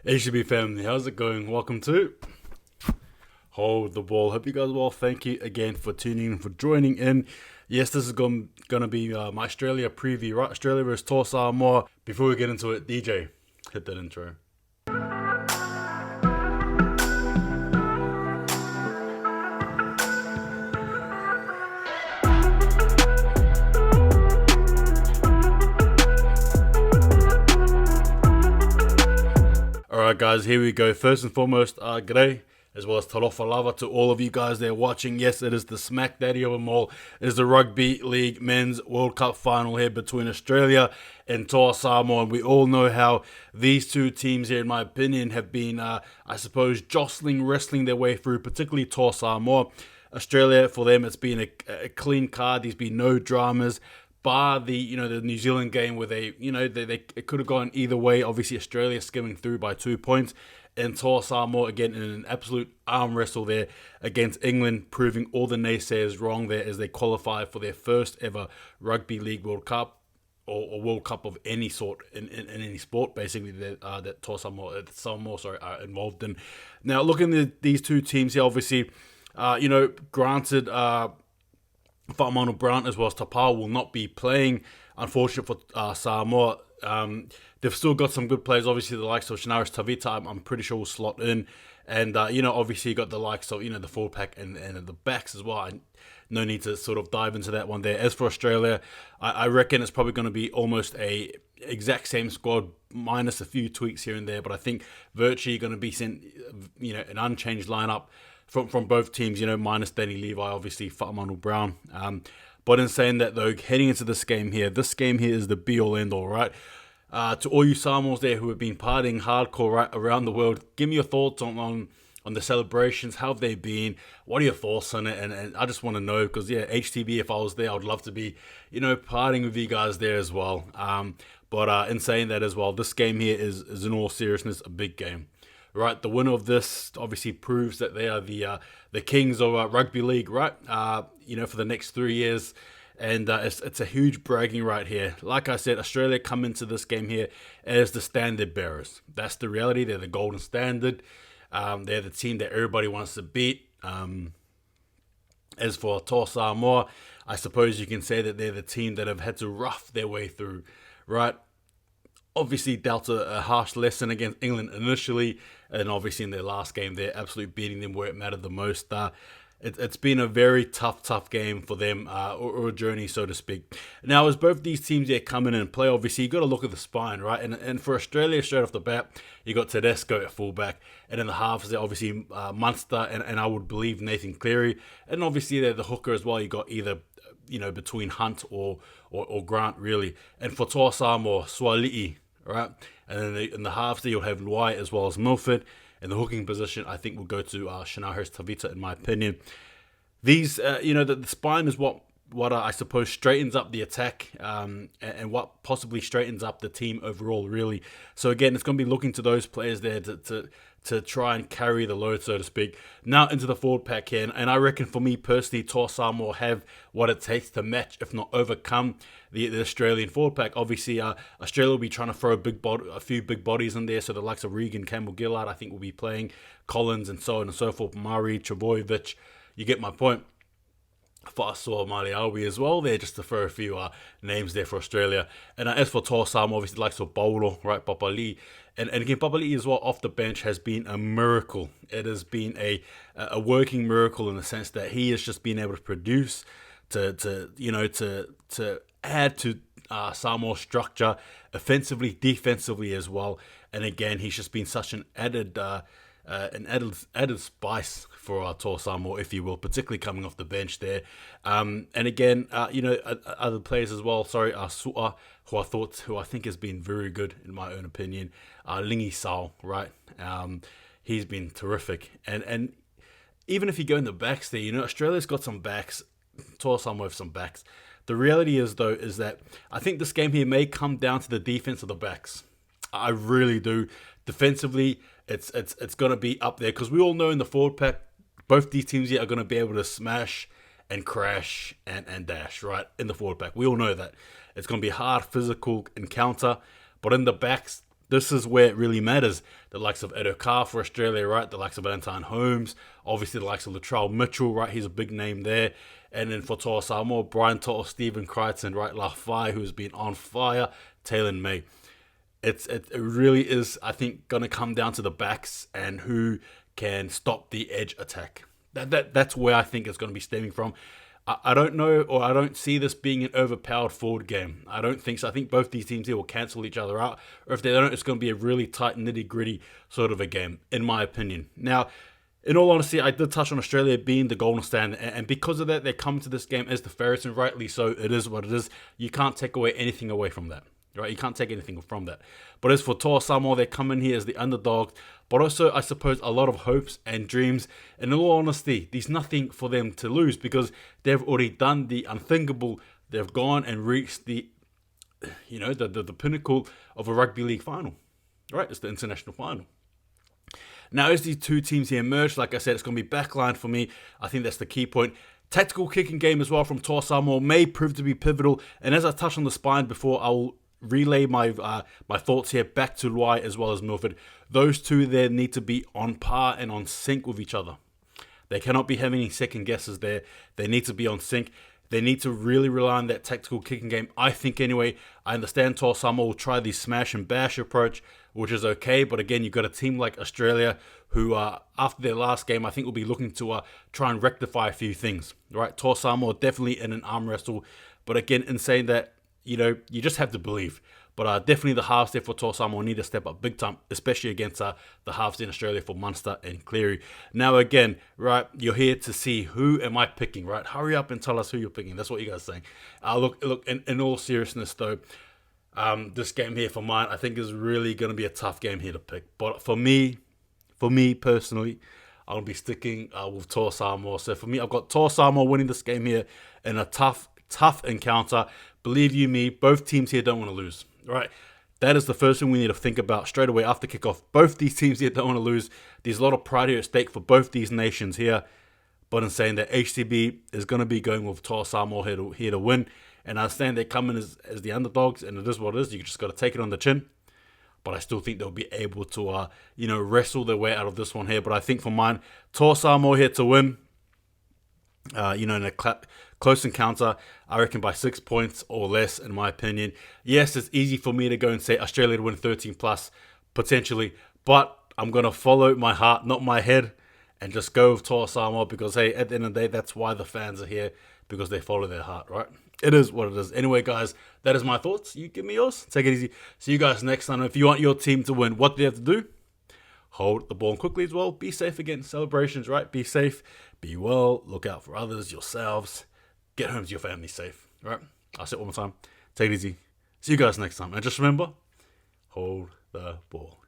HB family, how's it going? Welcome to Hold the Ball. Hope you guys are well. Thank you again for tuning in, for joining in. Yes, this is going to be my Australia preview, right? Australia versus Toa Samoa. Before we get into it, DJ, hit that intro. Alright guys, here we go. First and foremost, g'day, as well as tarofa lava to all of you guys there watching. Yes, it is the smack daddy of them all. It is the Rugby League Men's World Cup final here between Australia and Toa Samoa. And we all know how these two teams here, in my opinion, have been, I suppose, wrestling their way through, particularly Toa Samoa. Australia, for them, it's been a clean card. There's been no dramas. Bar the the New Zealand game where they it could have gone either way. Obviously Australia skimming through by 2 points, and Toa Samoa again in an absolute arm wrestle there against England, proving all the naysayers wrong there as they qualify for their first ever Rugby League World Cup or World Cup of any sort in any sport basically that Toa Samoa are involved in. Now looking at these two teams here, obviously granted. Whaamanu Brown as well as Tapau will not be playing, unfortunately for Samoa. They've still got some good players, obviously the likes of Shinaris Tavita, I'm pretty sure will slot in. And, obviously you got the likes of, the forward pack and the backs as well. No need to sort of dive into that one there. As for Australia, I reckon it's probably going to be almost a exact same squad, minus a few tweaks here and there. But I think virtually going to be sent, an unchanged lineup from both teams, minus Danny Levi, obviously, Whaamanu Brown. But in saying that, though, heading into this game here is the be-all, end-all, right? To all you Samoans there who have been partying hardcore right around the world, give me your thoughts on the celebrations. How have they been? What are your thoughts on it? And I just want to know, because, HTB, if I was there, I would love to be, partying with you guys there as well. But in saying that as well, this game here is in all seriousness, a big game. Right, the winner of this obviously proves that they are the kings of rugby league, right? For the next 3 years, and it's a huge bragging right here. Like I said, Australia come into this game here as the standard bearers. That's the reality. They're the golden standard. They're the team that everybody wants to beat. As for Toa Samoa, I suppose you can say that they're the team that have had to rough their way through, right? Obviously dealt a harsh lesson against England initially, and obviously in their last game, they're absolutely beating them where it mattered the most. It's been a very tough game for them, or a journey, so to speak. Now, as both these teams here come in and play, obviously, you got to look at the spine, right? And for Australia, straight off the bat, you got Tedesco at fullback, and in the halves, they're obviously Munster, and I would believe Nathan Cleary, and obviously they're the hooker as well. You got either between Hunt or Grant, really. And for Toa Samoa, Swali'i, right? And then in the halves there, you'll have Luai as well as Milford. In the hooking position, I think will go to Shinaris Tavita, in my opinion. These, the spine is what I suppose straightens up the attack, and what possibly straightens up the team overall, really. So again, it's going to be looking to those players there to try and carry the load, so to speak. Now into the forward pack here, and I reckon for me personally, Toa Samoa have what it takes to match, if not overcome, the Australian forward pack. Obviously, Australia will be trying to throw a few big bodies in there, so the likes of Regan, Campbell-Gillard, I think will be playing, Collins and so on and so forth, Murray, Trebojevic, you get my point. Fa'asua Maliawi as well there, just to throw a few names there for Australia. And as for Toa Samoa, obviously the likes of Paulo, right, Papali. And again, Papali as well off the bench has been a miracle. It has been a working miracle in the sense that he has just been able to produce, to add to Samoa's structure, offensively, defensively as well. And again, he's just been such an added spice for Toa Samoa, if you will, particularly coming off the bench there. And again, other players as well. Sorry, Su'a, who I think has been very good in my own opinion. Lingi Sao, right? He's been terrific. And even if you go in the backs there, Australia's got some backs. Toa Samoa have some backs. The reality is that I think this game here may come down to the defense of the backs. I really do. Defensively, it's going to be up there because we all know in the forward pack, both these teams here are going to be able to smash and crash and dash, right, in the forward pack. We all know that. It's going to be a hard physical encounter, but in the backs, This is where it really matters. The likes of Edo Carr for Australia, right? The likes of Valentine Holmes, obviously the likes of Latrell Mitchell, right? He's a big name there. And then for Toa Samoa, Brian To'o, Stephen Crichton, right? Lafai, who's been on fire, Taylor May. It really is, I think, going to come down to the backs and who can stop the edge attack. That's where I think it's going to be stemming from. I don't know, or I don't see this being an overpowered forward game. I don't think so. I think both these teams here will cancel each other out. Or if they don't, it's going to be a really tight, nitty-gritty sort of a game, in my opinion. Now, in all honesty, I did touch on Australia being the golden standard. And because of that, they come to this game as the favorites, and rightly so. It is what it is. You can't take anything away from that. Right, you can't take anything from that. But as for Toa Samoa, they come in here as the underdogs, but also, I suppose, a lot of hopes and dreams. And in all honesty, there's nothing for them to lose because they've already done the unthinkable. They've gone and reached the pinnacle of a rugby league final. Right, it's the international final. Now, as these two teams here emerge, like I said, it's going to be backline for me. I think that's the key point. Tactical kicking game as well from Toa Samoa may prove to be pivotal. And as I touched on the spine before, I will relay my thoughts here back to Luai as well as Milford. Those two there need to be on par and on sync with each other. They cannot be having any second guesses there. They need to be on sync. They need to really rely on that tactical kicking game. I think anyway, I understand Toa Samoa will try the smash and bash approach, which is okay. But again, you've got a team like Australia who, after their last game, I think will be looking to try and rectify a few things. Right, Toa Samoa definitely in an arm wrestle. But again, in saying that, you just have to believe. But definitely the halves there for Toa Samoa need to step up big time, especially against the halves in Australia for Munster and Cleary. Now again, right, you're here to see who am I picking, right? Hurry up and tell us who you're picking. That's what you guys are saying. Look. In all seriousness though, this game here for mine, I think is really going to be a tough game here to pick. But for me personally, I'll be sticking with Toa Samoa. So for me, I've got Toa Samoa winning this game here in a tough encounter. Believe you me, both teams here don't want to lose. Right, that is the first thing we need to think about straight away after kickoff. Both these teams here don't want to lose. There's a lot of pride here at stake for both these nations here. But in saying that, HCB is going to be going with Toa Samoa here to win. And I understand they come in as the underdogs, and it is what it is. You just got to take it on the chin. But I still think they'll be able to, wrestle their way out of this one here. But I think for mine, Toa Samoa here to win. In a close encounter, I reckon by 6 points or less, in my opinion. Yes, it's easy for me to go and say Australia to win 13 plus, potentially, but I'm going to follow my heart, not my head, and just go with Toa Samoa because, hey, at the end of the day, that's why the fans are here, because they follow their heart, right? It is what it is. Anyway, guys, that is my thoughts. You give me yours. Take it easy. See you guys next time. If you want your team to win, what do you have to do? Hold the ball quickly as well. Be safe again. Celebrations, right? Be safe. Be well. Look out for others, yourselves. Get home to your family safe, right? I'll say it one more time. Take it easy. See you guys next time. And just remember, hold the ball.